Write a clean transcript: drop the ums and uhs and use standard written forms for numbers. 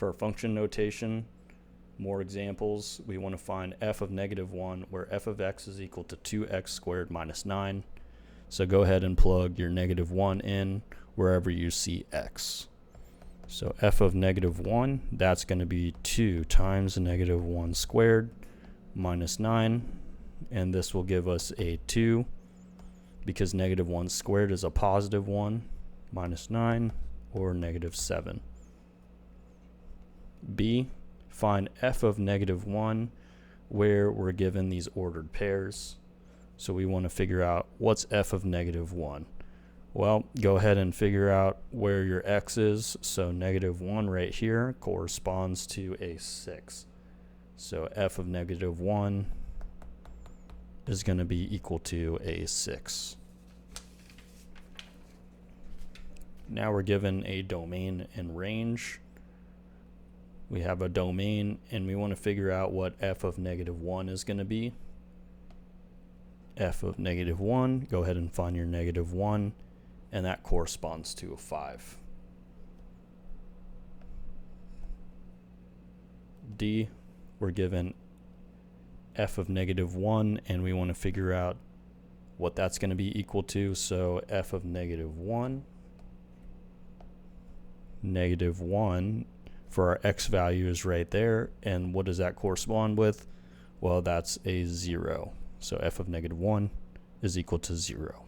For our function notation, more examples, we want to find f of -1 where f of x is equal to 2x squared minus 9. So go ahead and plug your -1 in wherever you see x. So f of -1, that's going to be 2 times -1 squared minus 9, and this will give us a 2 because -1 squared is a positive 1 minus 9, or -7. B, find f of -1 where we're given these ordered pairs. So we want to figure out what's f of -1. Well, go ahead and figure out where your x is. So -1 right here corresponds to a 6. So f of -1 is going to be equal to a 6. Now we're given a domain and range. We have a domain and we want to figure out what f of -1 is going to be. F of -1, go ahead and find your -1, and that corresponds to a 5. D, we're given f of -1 and we want to figure out what that's going to be equal to. So f of -1, -1 for our x value is right there, and what does that correspond with? Well, that's a 0. So f of -1 is equal to 0.